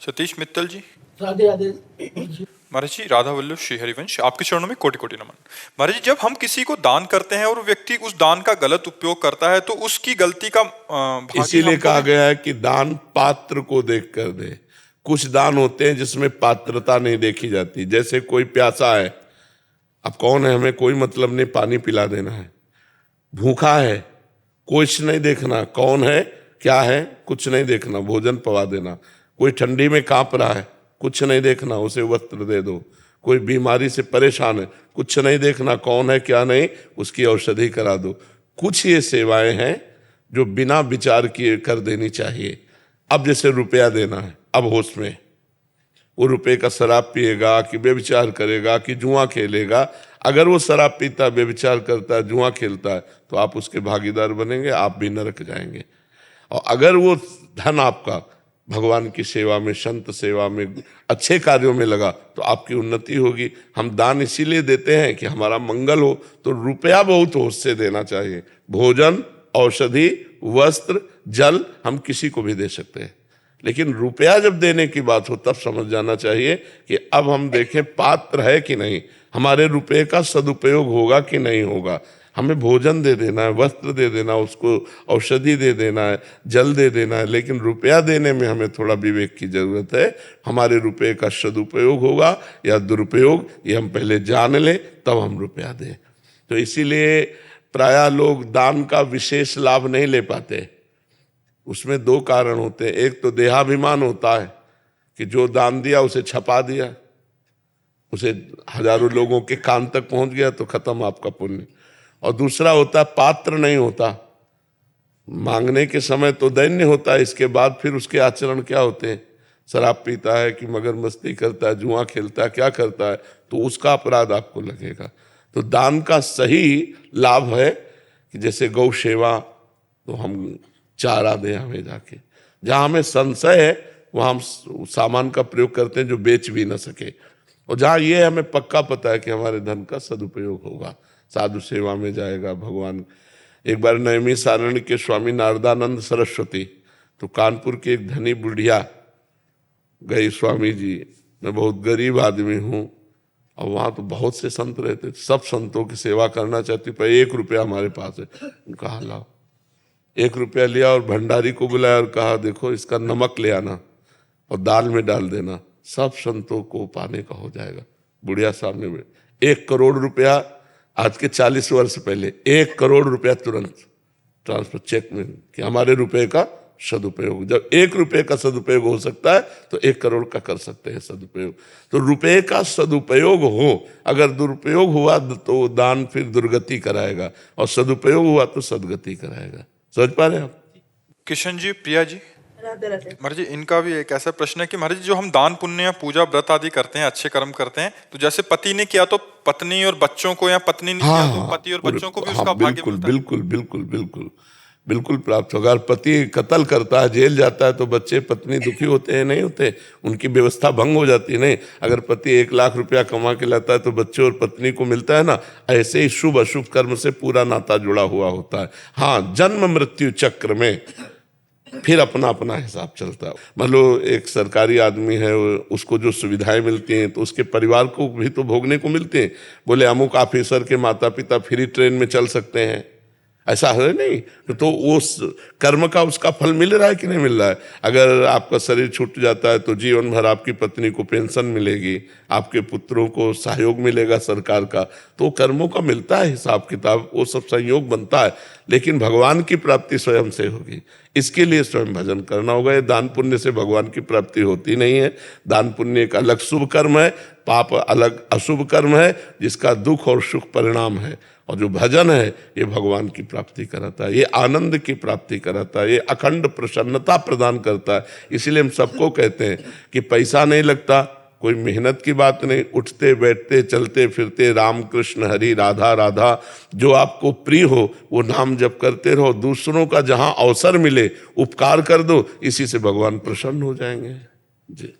सतीश मित्तल जी। राधे राधे। महाराज जी, राधा वल्लभ श्री हरिवंश, आपके चरणों में कोटि कोटि नमन। महाराज जी, जब हम किसी को दान करते हैं और व्यक्ति उस दान का गलत उपयोग करता है तो उसकी गलती का इसीलिए कहा गया है कि दान पात्र को देख कर दे। कुछ दान होते हैं जिसमें पात्रता नहीं देखी जाती। जैसे कोई प्यासा है, अब कौन है, हमें कोई मतलब नहीं, पानी पिला देना है। भूखा है, कुछ नहीं देखना कौन है क्या है, कुछ नहीं देखना, भोजन पवा देना। कोई ठंडी में कांप रहा है, कुछ नहीं देखना, उसे वस्त्र दे दो। कोई बीमारी से परेशान है, कुछ नहीं देखना कौन है क्या नहीं, उसकी औषधि करा दो। कुछ ये सेवाएं हैं जो बिना विचार किए कर देनी चाहिए। अब जैसे रुपया देना है, अब होश में, वो रुपये का शराब पिएगा कि व्यभिचार करेगा कि जुआ खेलेगा। अगर वो शराब पीता, व्यभिचार करता है, जुआ खेलता है, तो आप उसके भागीदार बनेंगे, आप भी नरक जाएंगे। और अगर वो धन आपका भगवान की सेवा में, संत सेवा में, अच्छे कार्यों में लगा, तो आपकी उन्नति होगी। हम दान इसीलिए देते हैं कि हमारा मंगल हो। तो रुपया बहुत होश से देना चाहिए। भोजन, औषधि, वस्त्र, जल हम किसी को भी दे सकते हैं, लेकिन रुपया जब देने की बात हो तब समझ जाना चाहिए कि अब हम देखें पात्र है कि नहीं, हमारे रुपये का सदुपयोग होगा कि नहीं होगा। हमें भोजन दे देना है, वस्त्र दे देना, उसको औषधि दे देना है, जल दे देना है, लेकिन रुपया देने में हमें थोड़ा विवेक की जरूरत है। हमारे रुपये का सदुपयोग होगा या दुरुपयोग, ये हम पहले जान लें, तब हम रुपया दें। तो इसीलिए प्रायः लोग दान का विशेष लाभ नहीं ले पाते। उसमें दो कारण होते हैं। एक तो देहाभिमान होता है कि जो दान दिया उसे छपा दिया, उसे हजारों लोगों के कान तक पहुंच गया तो खत्म आपका पुण्य। और दूसरा होता है पात्र नहीं होता, मांगने के समय तो दैन्य होता है, इसके बाद फिर उसके आचरण क्या होते हैं, शराब पीता है कि मगर मस्ती करता है, जुआ खेलता है, क्या करता है, तो उसका अपराध आपको लगेगा। तो दान का सही लाभ है कि जैसे गौ सेवा, तो हम चारा दें हमें जाके, जहाँ हमें संशय है वहाँ हम सामान का प्रयोग करते हैं जो बेच भी न सके, और जहाँ ये हमें पक्का पता है कि हमारे धन का सदुपयोग होगा, साधु सेवा में जाएगा भगवान। एक बार नैमिषारण्य के स्वामी नारदानंद सरस्वती, तो कानपुर की एक धनी बुढ़िया गई, स्वामी जी मैं बहुत गरीब आदमी हूँ, और वहाँ तो बहुत से संत रहते, सब संतों की सेवा करना चाहती, पर 1 रुपया हमारे पास है। उनका लाओ, 1 रुपया लिया और भंडारी को बुलाया और कहा देखो इसका नमक ले आना और दाल में डाल देना, सब संतों को पाने का हो जाएगा। बुढ़िया सामने में 1 करोड़ रुपया, आज के 40 वर्ष पहले 1 करोड़ रुपया तुरंत ट्रांसफर चेक में, कि हमारे रुपए का सदुपयोग। जब 1 रुपये का सदुपयोग हो सकता है तो 1 करोड़ का कर सकते हैं सदुपयोग। तो रुपये का सदुपयोग हो, अगर दुरुपयोग हुआ तो दान फिर दुर्गति कराएगा, और सदुपयोग हुआ तो सदगति कराएगा। समझ पा रहे हैं आप? किशन जी, प्रिया जी। राधे राधे। महाराज जी, इनका भी एक ऐसा प्रश्न है कि महाराज जी, जो हम दान पुण्य या पूजा व्रत आदि करते हैं, अच्छे कर्म करते हैं, तो जैसे पति ने किया तो पत्नी और बच्चों को, या पत्नी ने किया तो पति और बच्चों को भी उसका भाग्य बिल्कुल मिलता है। बिल्कुल बिल्कुल बिल्कुल बिल्कुल प्राप्त होगा। अगर पति कत्ल करता है, जेल जाता है, तो बच्चे पत्नी दुखी होते हैं नहीं होते, उनकी व्यवस्था भंग हो जाती है नहीं। अगर पति 1 लाख रुपया कमा के लाता है तो बच्चे और पत्नी को मिलता है ना। ऐसे ही शुभ अशुभ कर्म से पूरा नाता जुड़ा हुआ होता है। हाँ, जन्म मृत्यु चक्र में फिर अपना अपना हिसाब चलता है। मान लो एक सरकारी आदमी है, उसको जो सुविधाएं मिलती हैं तो उसके परिवार को भी तो भोगने को मिलते हैं। बोले अमुक ऑफिसर के माता पिता फ्री ट्रेन में चल सकते हैं, ऐसा है नहीं, तो उस कर्म का उसका फल मिल रहा है कि नहीं मिल रहा है। अगर आपका शरीर छूट जाता है तो जीवन भर आपकी पत्नी को पेंशन मिलेगी, आपके पुत्रों को सहयोग मिलेगा सरकार का, तो कर्मों का मिलता है हिसाब किताब, वो सब संयोग बनता है। लेकिन भगवान की प्राप्ति स्वयं से होगी, इसके लिए स्वयं भजन करना होगा। ये दान पुण्य से भगवान की प्राप्ति होती नहीं है। दान पुण्य एक अलग शुभ कर्म है, पाप अलग अशुभ कर्म है, जिसका दुख और सुख परिणाम है। और जो भजन है ये भगवान की प्राप्ति कराता है, ये आनंद की प्राप्ति कराता है, ये अखंड प्रसन्नता प्रदान करता है। इसीलिए हम सबको कहते हैं कि पैसा नहीं लगता, कोई मेहनत की बात नहीं, उठते बैठते चलते फिरते राम कृष्ण हरि राधा राधा, जो आपको प्रिय हो वो नाम जप करते रहो। दूसरों का जहाँ अवसर मिले उपकार कर दो, इसी से भगवान प्रसन्न हो जाएंगे जी।